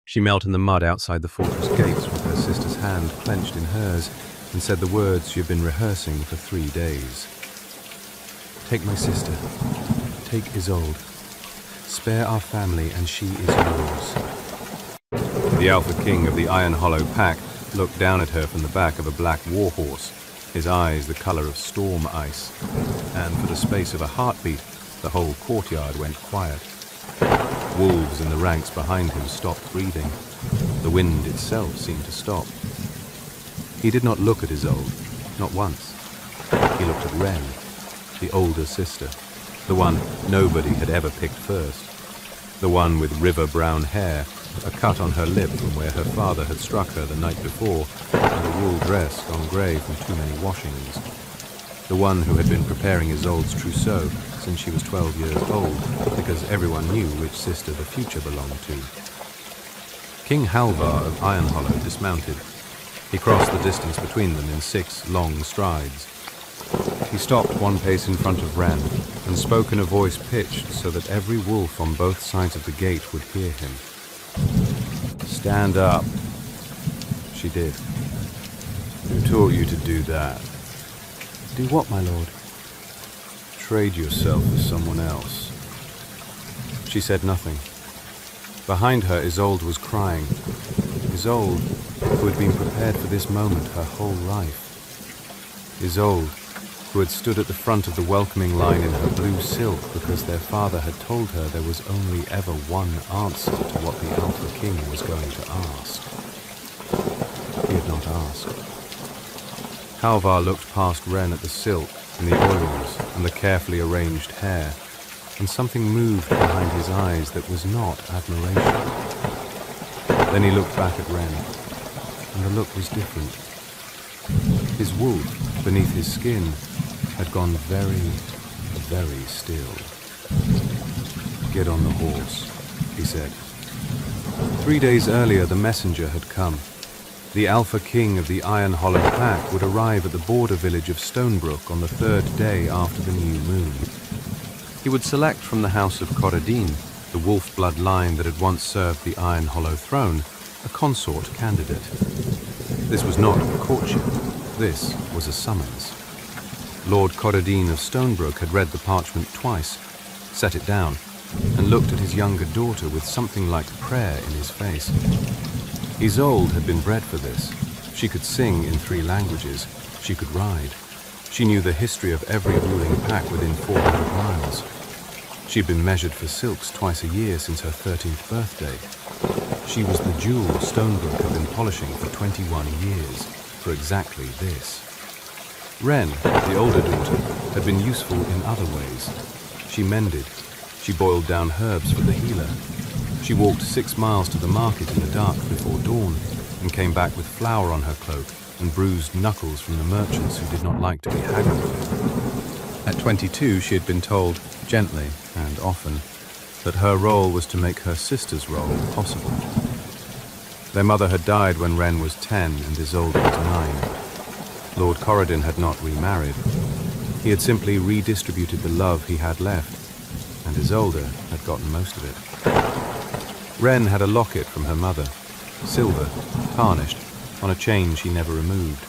She knelt in the mud outside the fortress gates with her sister's hand clenched in hers and said the words she had been rehearsing for 3 days. "Take my sister. Take Isolde. Spare our family and she is yours." The Alpha King of the Iron Hollow Pack looked down at her from the back of a black warhorse, his eyes the color of storm ice, and for the space of a heartbeat, the whole courtyard went quiet. Wolves in the ranks behind him stopped breathing. The wind itself seemed to stop. He did not look at Isolde, not once. He looked at Ren, the older sister, the one nobody had ever picked first, the one with river-brown hair, a cut on her lip from where her father had struck her the night before, and a wool dress gone grey from too many washings. The one who had been preparing Isolde's trousseau since she was 12 years old, because everyone knew which sister the future belonged to. King Halvar of Iron Hollow dismounted. He crossed the distance between them in 6 long strides. He stopped 1 pace in front of Ren and spoke in a voice pitched so that every wolf on both sides of the gate would hear him. "Stand up." She did. "Who taught you to do that?" "Do what, my lord?" "Trade yourself for someone else." She said nothing. Behind her, Isolde was crying. Isolde, who had been prepared for this moment her whole life. Isolde, who had stood at the front of the welcoming line in her blue silk because their father had told her there was only ever one answer to what the Alpha King was going to ask. He had not asked. Halvar looked past Ren at the silk and the oils and the carefully arranged hair, and something moved behind his eyes that was not admiration. Then he looked back at Ren, and the look was different. His wolf, beneath his skin, had gone very, very still. "Get on the horse," he said. 3 days earlier, the messenger had come. The Alpha King of the Iron Hollow Pack would arrive at the border village of Stonebrook on the 3rd day after the new moon. He would select from the house of Corradine, the wolf blood line that had once served the Iron Hollow throne, a consort candidate. This was not a courtship. This was a summons. Lord Corradine of Stonebrook had read the parchment twice, set it down, and looked at his younger daughter with something like prayer in his face. Isolde had been bred for this. She could sing in 3 languages. She could ride. She knew the history of every ruling pack within 400 miles. She'd been measured for silks twice a year since her 13th birthday. She was the jewel Stonebrook had been polishing for 21 years, for exactly this. Ren, the older daughter, had been useful in other ways. She mended. She boiled down herbs for the healer. She walked 6 miles to the market in the dark before dawn and came back with flour on her cloak and bruised knuckles from the merchants who did not like to be haggled with. At 22, she had been told, gently and often, that her role was to make her sister's role possible. Their mother had died when Ren was 10 and Isolde was 9. Lord Corradine had not remarried. He had simply redistributed the love he had left, and Isolde had gotten most of it. Ren had a locket from her mother, silver, tarnished, on a chain she never removed.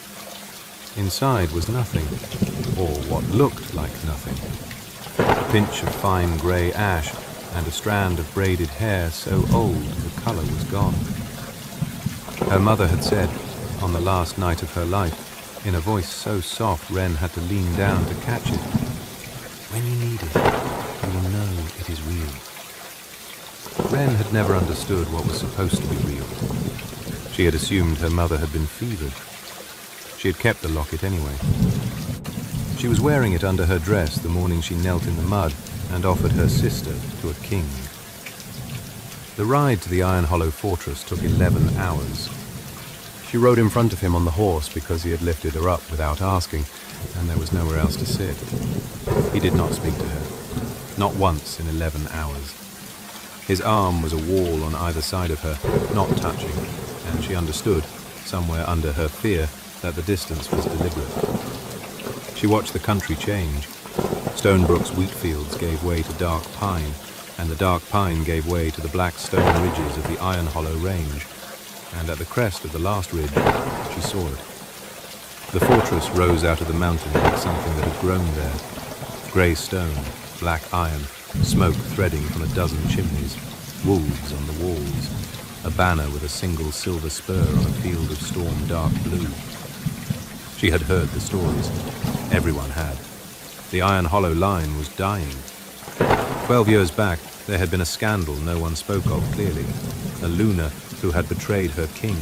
Inside was nothing, or what looked like nothing. A pinch of fine grey ash and a strand of braided hair so old the colour was gone. Her mother had said, on the last night of her life, in a voice so soft Ren had to lean down to catch it, "When you need it, you will know it is real." Ren had never understood what was supposed to be real. She had assumed her mother had been fevered. She had kept the locket anyway. She was wearing it under her dress the morning she knelt in the mud and offered her sister to a king. The ride to the Iron Hollow fortress took 11 hours. She rode in front of him on the horse because he had lifted her up without asking, and there was nowhere else to sit. He did not speak to her, not once in 11 hours. His arm was a wall on either side of her, not touching, and she understood, somewhere under her fear, that the distance was deliberate. She watched the country change. Stonebrook's wheat fields gave way to dark pine, and the dark pine gave way to the black stone ridges of the Iron Hollow Range, and at the crest of the last ridge, she saw it. The fortress rose out of the mountain like something that had grown there. Grey stone, black iron, smoke threading from a dozen chimneys, wolves on the walls, a banner with a single silver spur on a field of storm dark blue. She had heard the stories. Everyone had. The Iron Hollow line was dying. 12 years back, there had been a scandal no one spoke of clearly. A Luna who had betrayed her king,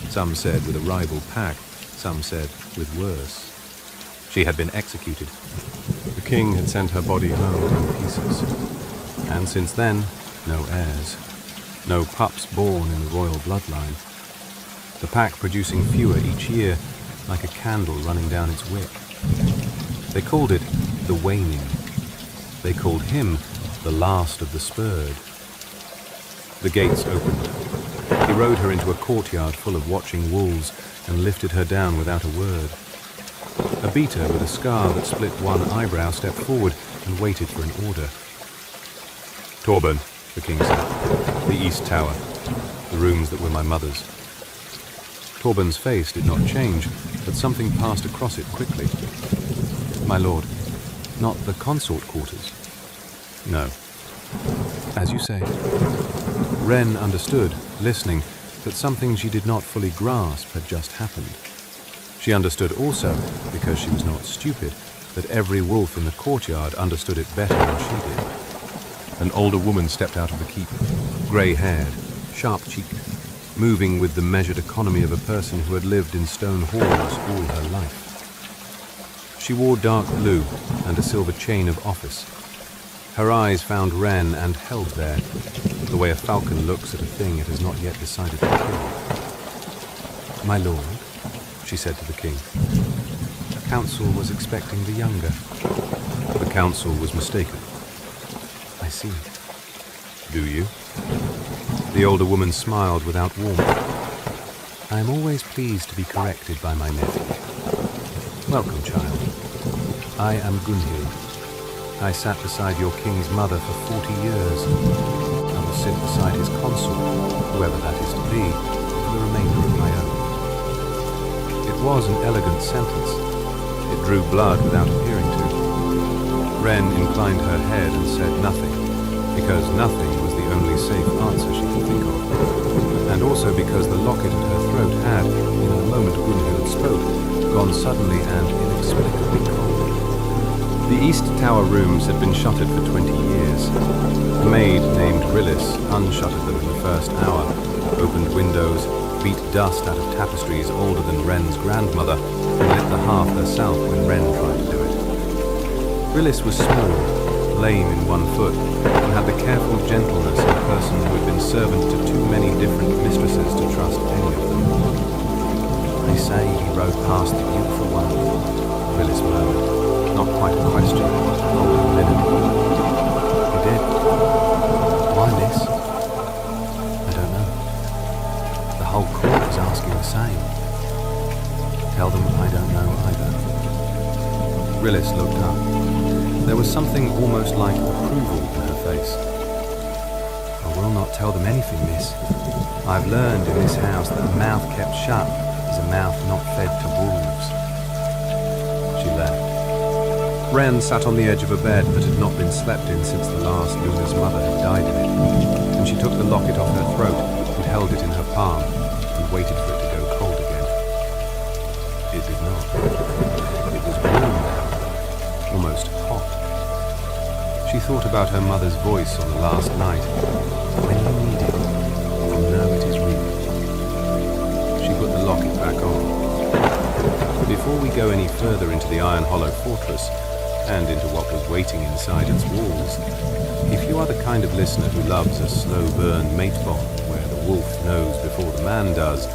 some said with a rival pack, some said with worse. She had been executed. The king had sent her body home in pieces. And since then, no heirs. No pups born in the royal bloodline. The pack producing fewer each year, like a candle running down its wick. They called it the Waning. They called him the last of the spurred. The gates opened. He rode her into a courtyard full of watching wolves and lifted her down without a word. A beater with a scar that split one eyebrow stepped forward and waited for an order. Torburn, the king said. The East Tower. The rooms that were my mother's. Torburn's face did not change, but something passed across it quickly. My lord, not the consort quarters? No. As you say. Wren understood, listening, that something she did not fully grasp had just happened. She understood also, because she was not stupid, that every wolf in the courtyard understood it better than she did. An older woman stepped out of the keep, grey-haired, sharp-cheeked, moving with the measured economy of a person who had lived in stone halls all her life. She wore dark blue and a silver chain of office. Her eyes found Wren and held there, the way a falcon looks at a thing it has not yet decided to kill. My lord, she said to the king, council was expecting the younger. The council was mistaken. I see. Do you? The older woman smiled without warmth. I am always pleased to be corrected by my nephew. Welcome, child. I am Gunhild. I sat beside your king's mother for 40 years. I will sit beside his consort, whoever that is to be, for the remainder of my own. It was an elegant sentence. It drew blood without appearing to. Wren inclined her head and said nothing, because nothing was the only safe answer she could think of, and also because the locket at her throat had, in the moment Gunhild spoke, gone suddenly and inexplicably cold. The East Tower rooms had been shuttered for 20 years. A maid named Rillis unshuttered them in the first hour, opened windows, beat dust out of tapestries older than Wren's grandmother, and lit the hearth herself when Wren tried to do it. Rillis was small, lame in one foot, and had the careful gentleness of a person who had been servant to too many different mistresses to trust any of them. They say he rode past the beautiful one, Rillis murmured. Not quite a question, holding linen. He did. Why, miss? I don't know. The whole court is asking the same. Tell them I don't know either. Rillis looked up. There was something almost like approval in her face. I will not tell them anything, miss. I've learned in this house that a mouth kept shut is a mouth not fed to wolves. She left. Wren sat on the edge of a bed that had not been slept in since the last Luna's mother had died in it, and she took the locket off her throat and held it in her palm and waited for it to go cold again. It did not. It was warm now, almost hot. She thought about her mother's voice on the last night. When you need it, you know it is real. She put the locket back on. Before we go any further into the Iron Hollow fortress, and into what was waiting inside its walls, if you are the kind of listener who loves a slow burn mate bomb where the wolf knows before the man does,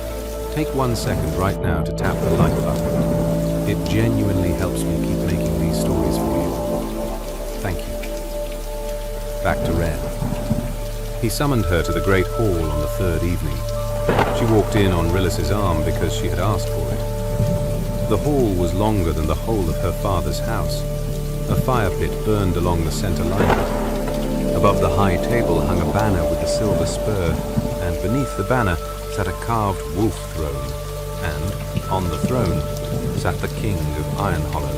take 1 second right now to tap the like button. It genuinely helps me keep making these stories for you. Thank you. Back to Wren. He summoned her to the great hall on the third evening. She walked in on Rillis's arm because she had asked for it. The hall was longer than the whole of her father's house. A fire pit burned along the center line. Above the high table hung a banner with a silver spur, and beneath the banner sat a carved wolf throne, and on the throne sat the king of Ironhollow,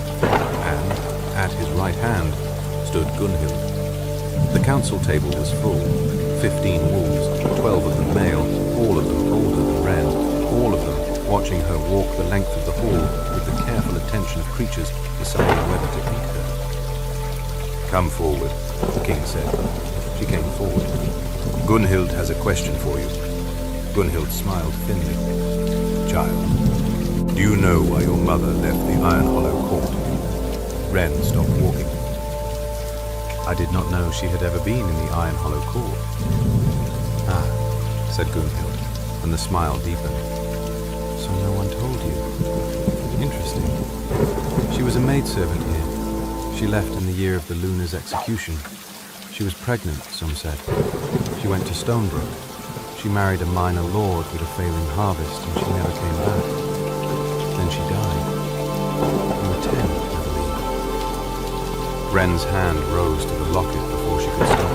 and at his right hand stood Gunhild. The council table was full, 15 wolves, 12 of them male, all of them older than Ren, all of them watching her walk the length of the hall with the careful attention of creatures deciding whether to eat her. "Come forward," the king said. She came forward. "Gunhild has a question for you." Gunhild smiled thinly. "Child, do you know why your mother left the Ironhollow court?" Ren stopped walking. "I did not know she had ever been in the Ironhollow court." "Ah," said Gunhild, and the smile deepened. "So no one told you? Interesting. She was a maidservant here. She left in the year of the Luna's execution. She was pregnant, some said. She went to Stonebrook. She married a minor lord with a failing harvest, and she never came back. Then she died. You were 10, I believe." Ren's hand rose to the locket before she could stop.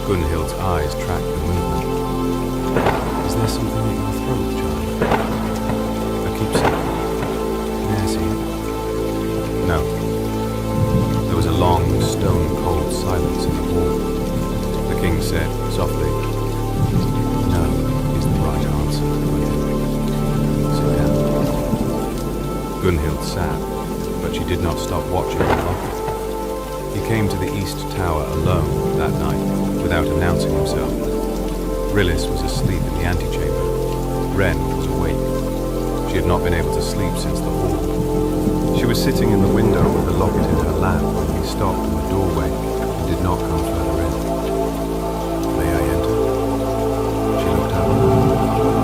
Gunhild's eyes tracked the movement. "Is there something in your throat, child? A keepsake? May I see it?" "No." There was a long, stone-cold silence in the hall. The king said softly, "No is the right answer. Sit down." Gunhild sat, but she did not stop watching the locket. He came to the east tower alone that night, without announcing himself. Rillis was asleep in the antechamber. Ren was awake. She had not been able to sleep since the hall. She was sitting in the window with the locket in her lap when he stopped in the doorway and did not come further in. "May I enter?" She looked up.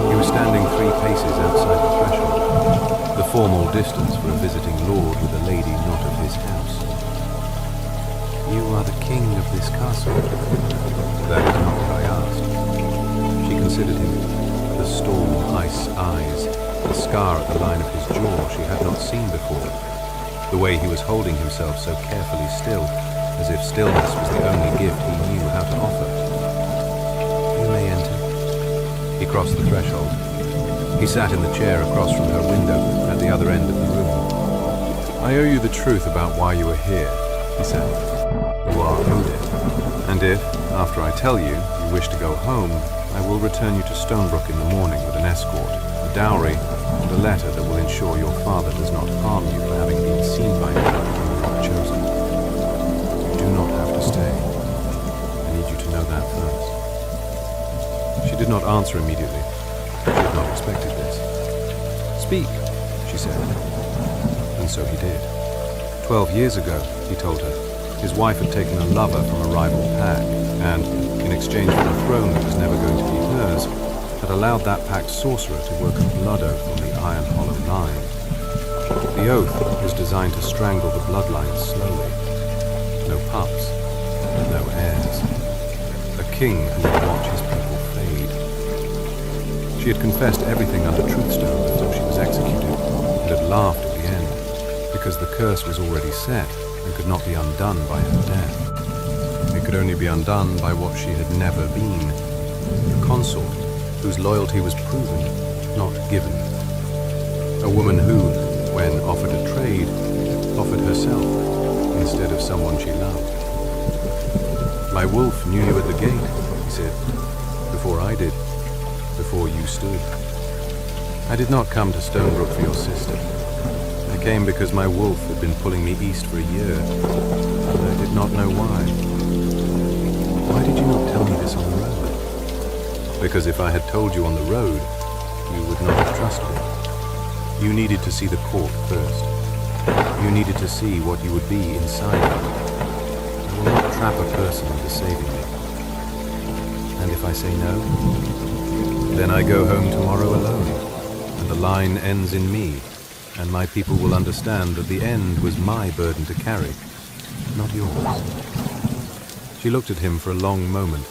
He was standing 3 paces outside the threshold, the formal distance for a visiting lord with a lady not of his house. "You are the king of this castle?" "That is not what I asked." She considered him. The storm ice eyes, the scar at the line of his jaw she had not seen before. The way he was holding himself so carefully still, as if stillness was the only gift he knew how to offer. "You may enter." He crossed the threshold. He sat in the chair across from her window at the other end of the room. "I owe you the truth about why you are here," he said. "You are Odin, and if, after I tell you, you wish to go home, I will return you to Stonebrook in the morning with an escort, a dowry, and a letter that will ensure your father does not harm you for having been seen by me when you were not chosen. You do not have to stay. I need you to know that first." She did not answer immediately. She had not expected this. "Speak," she said. And so he did. 12 years ago, he told her, his wife had taken a lover from a rival pack, and, in exchange for a throne that was never going to be hers, had allowed that pack's sorcerer to work a blood oath on the Ironhollow line. The oath was designed to strangle the bloodlines slowly. No pups, no heirs. A king who would watch his people fade. She had confessed everything under Truthstone before she was executed, and had laughed at the end, because the curse was already set and could not be undone by her death. It could only be undone by what she had never been, a consort whose loyalty was proven, not given. A woman who, when offered a trade, offered herself instead of someone she loved. "My wolf knew you at the gate," he said, "before I did, before you stood. I did not come to Stonebrook for your sister. I came because my wolf had been pulling me east for a year, and I did not know why. Why did you not tell me this on the road?" "Because if I had told you on the road, you would not have trusted me. You needed to see the court first. You needed to see what you would be inside of it. I will not trap a person into saving me. And if I say no, then I go home tomorrow alone, and the line ends in me, and my people will understand that the end was my burden to carry, not yours." She looked at him for a long moment,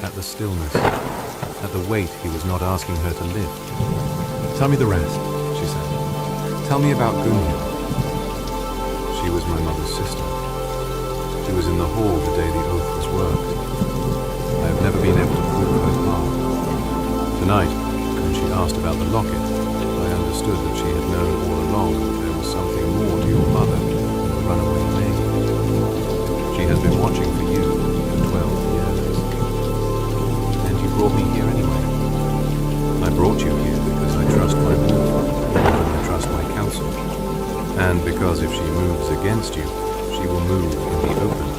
at the stillness, at the weight he was not asking her to lift. "Tell me the rest," she said. "Tell me about Gunhild." "She was my mother's sister." She was in the hall the day the oath was worked. I have never been able to prove her part. Tonight, when she asked about the locket, I understood that she had known all along that there was something more to your mother than a runaway maid. She has been watching for you for 12 years. And you brought me here anyway. I brought you here because I trust my wolf, and I trust my counsel. And because if she moves against you, she will move in the open,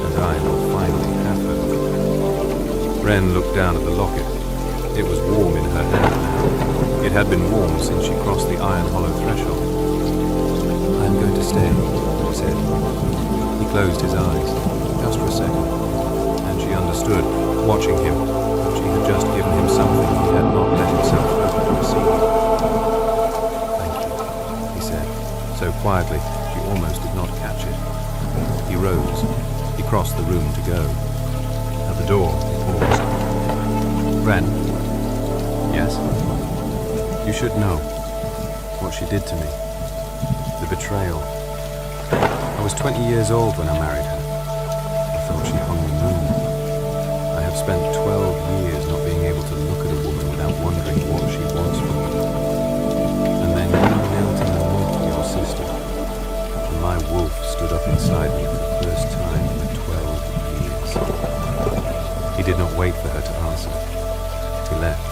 and I will finally have her. Wren looked down at the locket. It was warm in her hand now. It had been warm since she crossed the Iron Hollow threshold. I am going to stay, He said. He closed his eyes, just for a second, and she understood, watching him, that she had just given him something he had not let himself hope to receive. Thank you, he said, so quietly she almost did not catch it. He rose. He crossed the room to go. At the door, he paused. Wren? Yes? You should know what she did to me. The betrayal. I was 20 years old when I married her. I thought she hung the moon. I have spent 12 years not being able to look at a woman without wondering what she wants from me. And then you knelt in the mud for your sister. And my wolf stood up inside me for the first time in 12 years. He did not wait for her to answer. He left.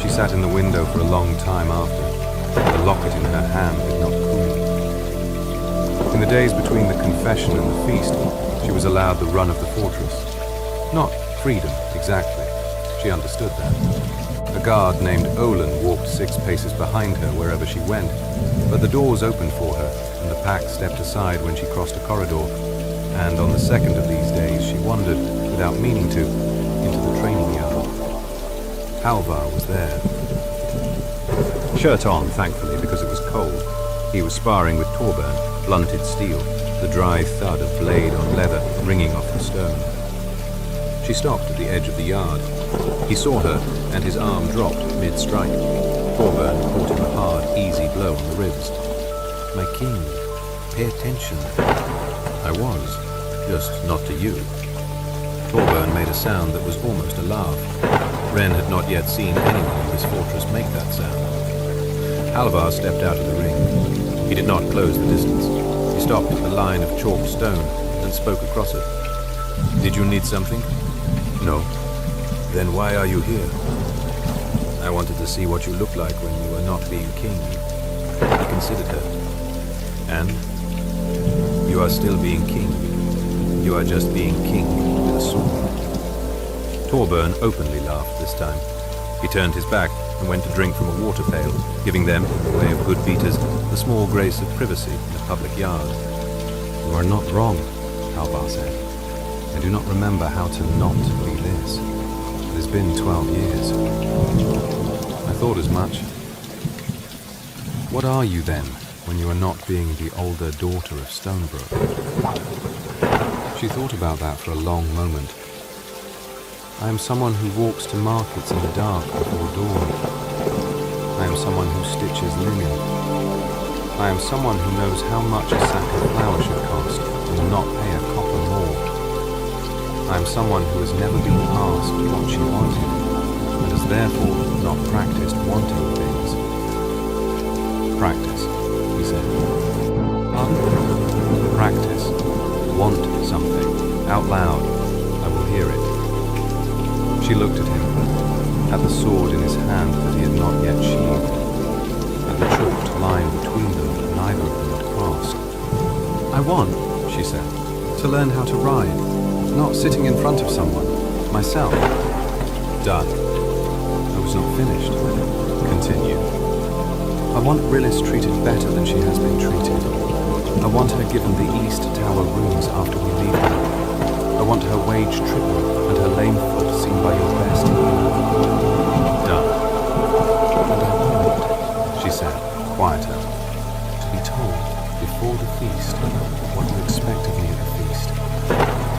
She sat in the window for a long time after. The locket in her hand did not cool. In the days between the confession and the feast, she was allowed the run of the fortress. Not freedom, exactly. She understood that. A guard named Olin walked 6 paces behind her wherever she went, but the doors opened for her, and the pack stepped aside when she crossed a corridor, and on the second of these days she wandered, without meaning to, into the training yard. Halvar was there. Shirt on, thankfully, because it was cold. He was sparring with Torbern, blunted steel, the dry thud of blade on leather ringing off the stone. She stopped at the edge of the yard. He saw her, and his arm dropped mid-strike. Torbern caught him a hard, easy blow on the ribs. My king, pay attention. I was, just not to you. Torbern made a sound that was almost a laugh. Wren had not yet seen anyone in this fortress make that sound. Halvar stepped out of the ring. He did not close the distance. He stopped at the line of chalked stone and spoke across it. Did you need something? No. Then why are you here? I wanted to see what you looked like when you were not being king. He considered her. And? You are still being king. You are just being king with a sword. Torbern openly laughed this time. He turned his back and went to drink from a water pail, giving them, in the way of good beaters, the small grace of privacy in a public yard. You are not wrong, Halvar said. I do not remember how to not be this. It has been 12 years. I thought as much. What are you then, when you are not being the older daughter of Stonebrook? She thought about that for a long moment. I am someone who walks to markets in the dark before dawn. I am someone who stitches linen. I am someone who knows how much a sack of flour should cost and will not pay a copper more. I am someone who has never been asked what she wanted and has therefore not practiced wanting things. Practice, he said. Practice. Want something. Out loud. I will hear it. She looked at him, at the sword in his hand that he had not yet sheathed, at the chalked line between them that neither of them had crossed. I want, she said, to learn how to ride, not sitting in front of someone, myself. Done. I was not finished. Continue. I want Rillis treated better than she has been treated. I want her given the East Tower rooms after we leave her. I want her wage triple and her lame foot seen by your best healer. Done. And I want, she said, quieter, to be told before the feast what you expect of me at the feast.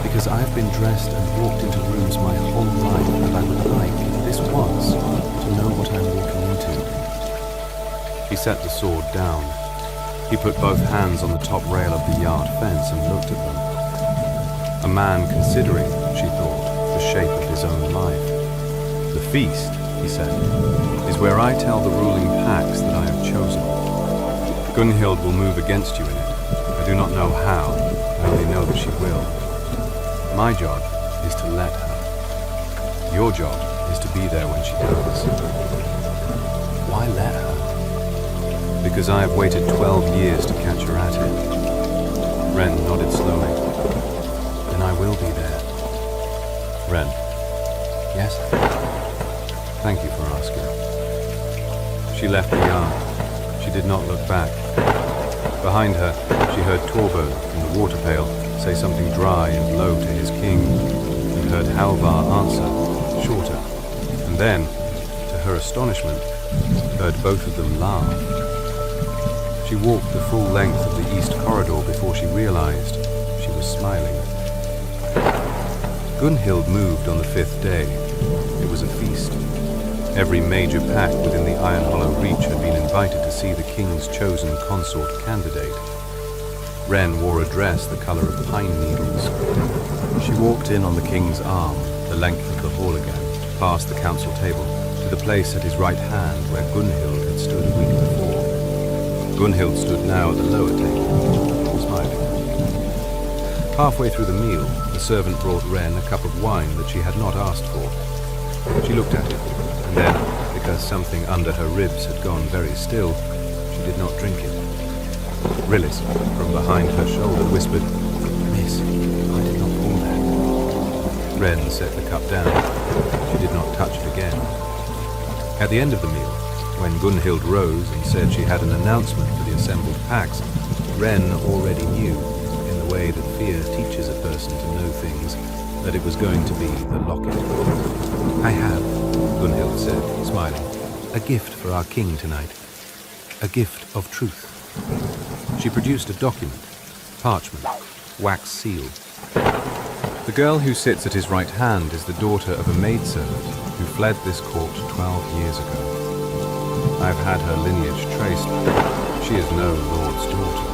Because I have been dressed and walked into rooms my whole life, and I would like, this once, to know what I'm walking into. He set the sword down. He put both hands on the top rail of the yard fence and looked at them. A man considering, she thought, the shape of his own life. The feast, he said, is where I tell the ruling packs that I have chosen. Gunhild will move against you in it. I do not know how, I only know that she will. My job is to let her. Your job is to be there when she does. Why let her? Because I have waited 12 years to catch her at it. Ren nodded slowly. Then I will be there. Ren. Yes? Thank you for asking. She left the yard. She did not look back. Behind her, she heard Torbo from the water pail say something dry and low to his king, and heard Halvar answer, shorter, and then, to her astonishment, heard both of them laugh. She walked the full length of the east corridor before she realized she was smiling. Gunhild moved on the 5th day. It was a feast. Every major pack within the Iron Hollow Reach had been invited to see the king's chosen consort candidate. Ren wore a dress the color of pine needles. She walked in on the king's arm, the length of the hall again, past the council table, to the place at his right hand where Gunhild had stood a week before. Gunhild stood now at the lower table, smiling. Halfway through the meal, the servant brought Ren a cup of wine that she had not asked for. She looked at it, and then, because something under her ribs had gone very still, she did not drink it. Rillis, from behind her shoulder, whispered, Miss, I did not pour that. Ren set the cup down. She did not touch it again. At the end of the meal, when Gunhild rose and said she had an announcement for the assembled packs, Ren already knew, in the way that fear teaches a person to know things, that it was going to be the locket. I have, Gunhild said, smiling, a gift for our king tonight. A gift of truth. She produced a document, parchment, wax sealed. The girl who sits at his right hand is the daughter of a maidservant who fled this court 12 years ago. I have had her lineage traced. She is no lord's daughter.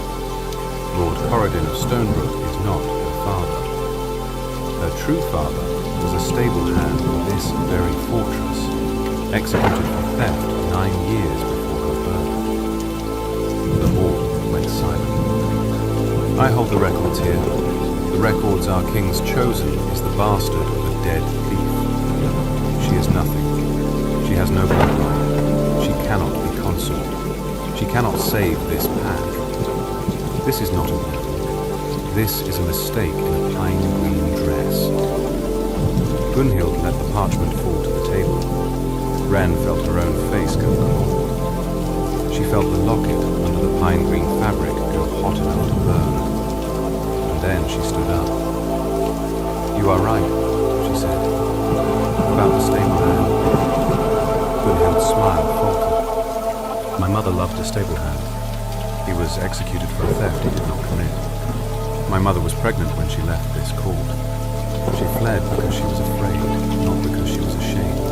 Lord Corridin of Stonebrook is not her father. Her true father was a stable hand in this very fortress, executed for theft 9 years before her birth. The hall went silent. I hold the records here. The records our king's chosen is the bastard of a dead thief. She is nothing. She has no bloodline. She cannot be consort. She cannot save this pack. This is not a woman. This is a mistake in a pine green dress. Gunhild let the parchment fall to the table. Ren felt her own face go cold. She felt the locket under the pine green fabric go hot enough to burn. And then she stood up. You are right, she said. About the stable hand. Gunhild's smile faltered. My mother loved a stable hand. He was executed for a theft he did not commit. My mother was pregnant when she left this court. She fled because she was afraid, not because she was ashamed.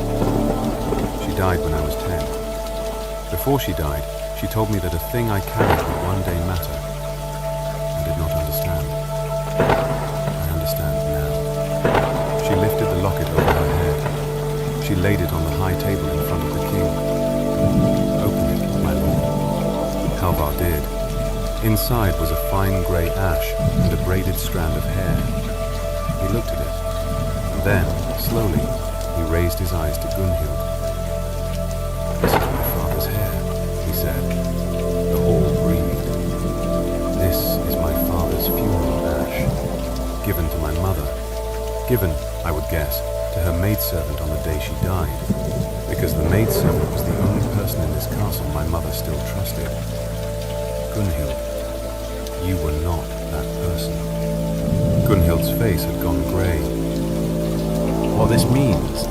She died when I was 10. Before she died, she told me that a thing I carried would one day matter. I did not understand. I understand now. She lifted the locket over her head. She laid it on the high table in front of the king. Open it, my lord. Halvar did. Inside was a fine grey ash and a braided strand of hair. He looked at it, and then, slowly, he raised his eyes to Gunhild. This is my father's hair, he said. The hall breathed. This is my father's funeral ash, given to my mother. Given, I would guess, to her maidservant on the day she died, because the maidservant was the only person in this castle my mother still trusted. Gunhild, you were not that person. Gunhild's face had gone grey. What this means,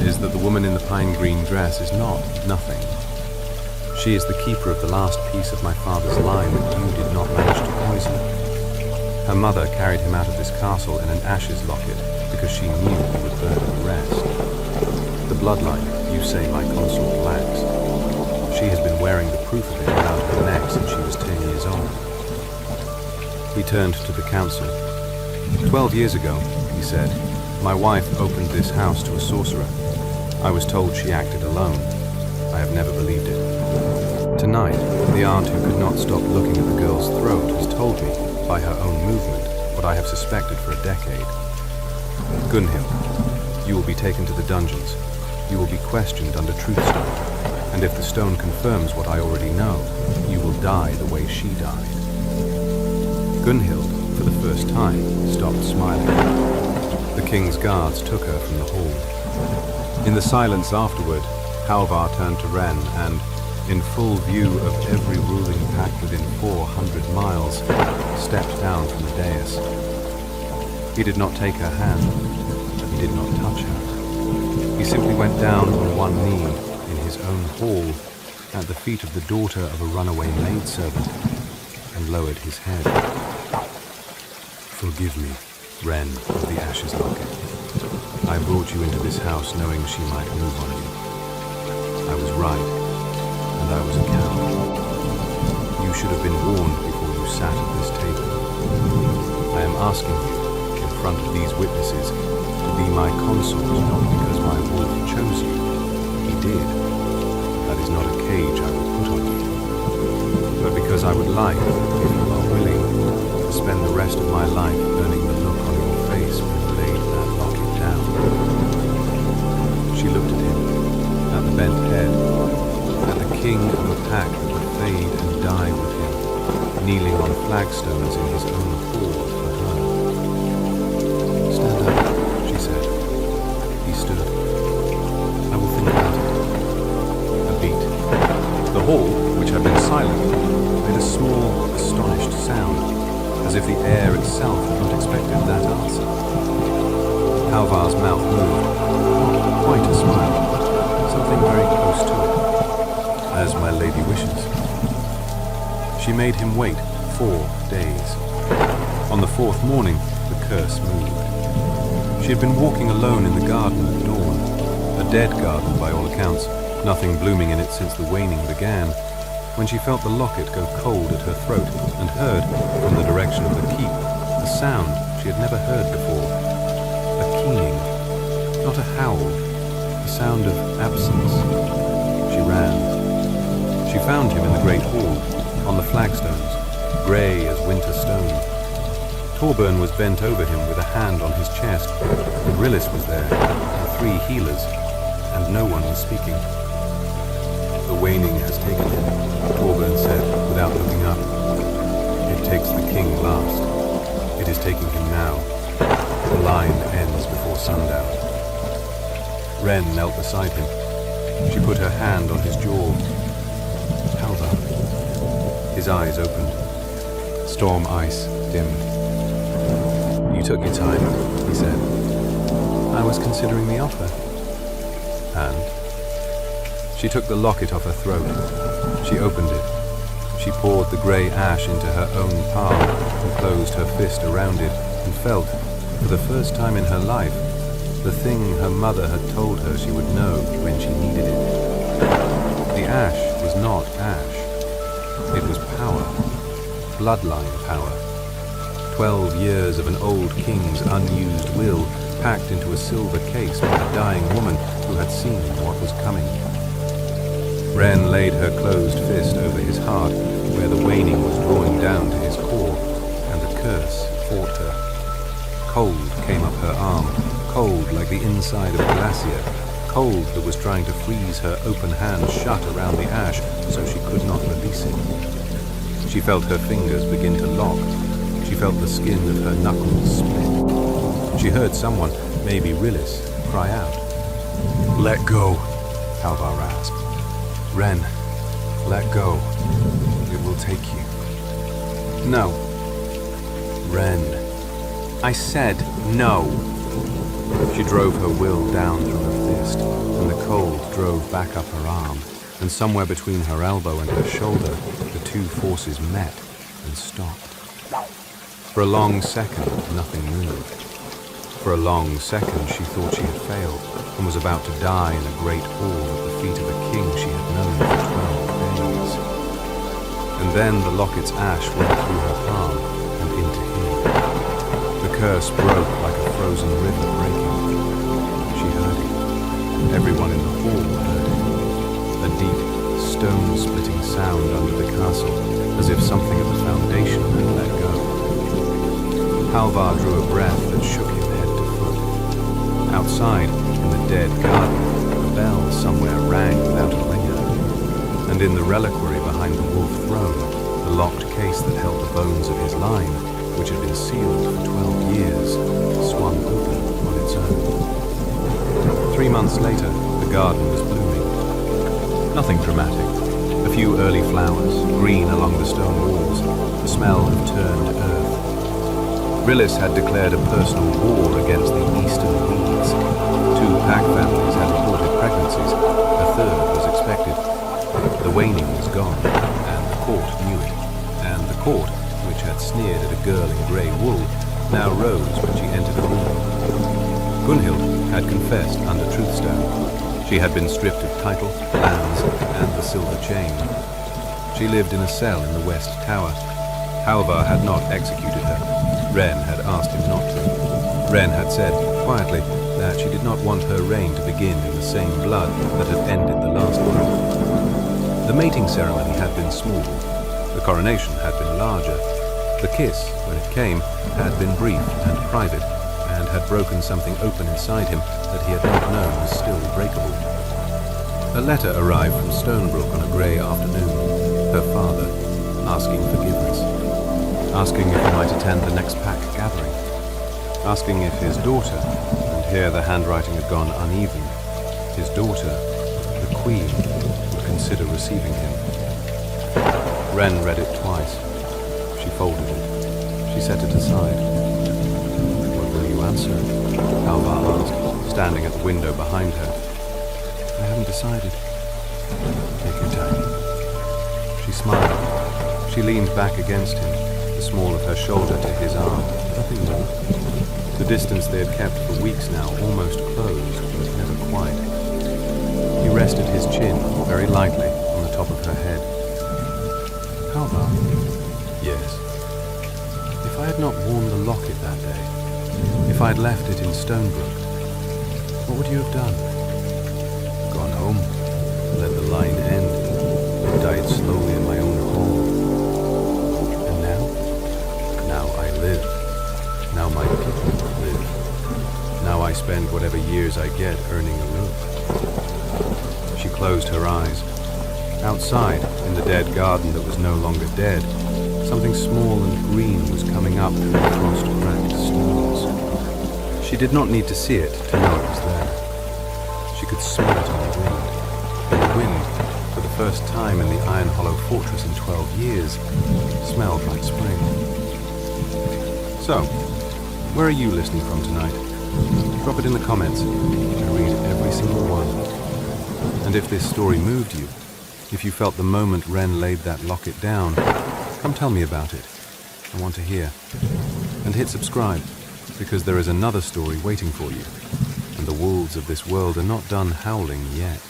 is that the woman in the pine green dress is not nothing. She is the keeper of the last piece of my father's line that you did not manage to poison. Her mother carried him out of this castle in an ashes locket because she knew he would burn the rest. The bloodline you say my consort lacks. She has been wearing the proof of it around her neck since she was 10 years old. He turned to the council. "12 years ago," he said, "my wife opened this house to a sorcerer. I was told she acted alone. I have never believed it. Tonight, the aunt who could not stop looking at the girl's throat has told me, by her own movement, what I have suspected for a decade. Gunhild, you will be taken to the dungeons. You will be questioned under Truthstone, and if the stone confirms what I already know, you will die the way she died." Gunhild, for the first time, stopped smiling. The king's guards took her from the hall. In the silence afterward, Halvar turned to Ren and, in full view of every ruling pack within 400 miles, stepped down from the dais. He did not take her hand, but he did not touch her. He simply went down on one knee in his own hall at the feet of the daughter of a runaway maidservant and lowered his head. "Forgive me, Ren of the Ashes Locket. I brought you into this house knowing she might move on you. I was right, and I was a coward. You should have been warned before you sat at this table. I am asking you, in front of these witnesses, to be my consort, not because my wolf chose you. He did. That is not a cage I will put on you. But because I would like, if you are willing, to spend the rest of my life earning the look on your face when you laid that locket down." She looked at him, at the bent head, at the king of a pack that would fade and die with him, kneeling on flagstones in his own hall for her. "Stand up," she said. He stood. "I will think about it." A beat. The hall, which had been silent, made a small, astonished sound, as if the air itself had not expected that answer. Halvar's mouth moved, not quite a smile, something very close to it. "As my lady wishes." She made him wait 4 days. On the 4th morning, the curse moved. She had been walking alone in the garden at dawn, a dead garden by all accounts, nothing blooming in it since the waning began, when she felt the locket go cold at her throat and heard, from the direction of the keep, a sound she had never heard before. A keening, not a howl, a sound of absence. She ran. She found him in the great hall, on the flagstones, grey as winter stone. Torbern was bent over him with a hand on his chest, and Rillis was there, and 3 healers, and no one was speaking. "The waning has taken him," Torbern said, without looking up. "It takes the king last. It is taking him now. The line ends before sundown." Ren knelt beside him. She put her hand on his jaw. "Halvar." His eyes opened. Storm ice dimmed. "You took your time," he said. "I was considering the offer." "And?" She took the locket off her throat. She opened it. She poured the grey ash into her own palm and closed her fist around it and felt, for the first time in her life, the thing her mother had told her she would know when she needed it. The ash was not ash. It was power. Bloodline power. 12 years of an old king's unused will packed into a silver case by a dying woman who had seen what was coming. Ren laid her closed fist over his heart, where the waning was drawing down to his core, and the curse fought her. Cold came up her arm, cold like the inside of a glacier, cold that was trying to freeze her open hand shut around the ash so she could not release it. She felt her fingers begin to lock. She felt the skin of her knuckles split. She heard someone, maybe Rillis, cry out. "Let go," Halvar asked. "Ren, let go. It will take you." "No." "Ren, I said no." She drove her will down through her fist, and the cold drove back up her arm, and somewhere between her elbow and her shoulder, the two forces met and stopped. For a long second, nothing moved. For a long second, she thought she had failed, and was about to die in a great hall at the feet of a king she had known for 12 days. And then the locket's ash went through her palm and into him. The curse broke like a frozen river breaking. She heard it. Everyone in the hall heard it. A deep, stone-splitting sound under the castle, as if something at the foundation had let go. Halvar drew a breath that shook him head to foot. Outside, in the dead garden, a bell somewhere rang without a ringer. And in the reliquary behind the wolf throne, the locked case that held the bones of his line, which had been sealed for 12 years, swung open on its own. 3 months later, the garden was blooming. Nothing dramatic. A few early flowers, green along the stone walls, the smell of turned earth. Rillis had declared a personal war against the eastern weeds. 2 pack families had reported pregnancies. A third was expected. The waning was gone, and the court knew it. And the court, which had sneered at a girl in grey wool, now rose when she entered the room. Gunhild had confessed under Truthstone. She had been stripped of title, lands, and the silver chain. She lived in a cell in the West Tower. Halvar had not executed her. Ren had asked him not to. Ren had said, quietly, that she did not want her reign to begin in the same blood that had ended the last one. The mating ceremony had been small. The coronation had been larger. The kiss, when it came, had been brief and private, and had broken something open inside him that he had not known was still breakable. A letter arrived from Stonebrook on a grey afternoon, her father, asking forgiveness, asking if he might attend the next pack gathering, asking if his daughter, and here the handwriting had gone uneven, his daughter, the Queen, would consider receiving him. Ren read it twice. She folded it. She set it aside. What will you answer? Halvar asked, standing at the window behind her. I haven't decided. Take your time. She smiled. She leaned back against him, the small of her shoulder to his arm. Nothing more. The distance they had kept for weeks now almost closed, but never quite. He rested his chin very lightly on the top of her head. Halvar? Yes. If I had not worn the locket that day, if I had left it in Stonebrook, what would you have done? Gone home, let the line end, and died slowly in my own hall. And now? Now I live. Now my people live. Now I spend whatever years I get earning a root. She closed her eyes. Outside, in the dead garden that was no longer dead, something small and green was coming up through the frost-cracked stones. She did not need to see it to know it was there. She could smell it on the wind. And the wind, for the first time in the Iron Hollow Fortress in 12 years, smelled like spring. So, where are you listening from tonight? Drop it in the comments. I read every single one. And if this story moved you, if you felt the moment Ren laid that locket down, come tell me about it. I want to hear. And hit subscribe, because there is another story waiting for you, and the wolves of this world are not done howling yet.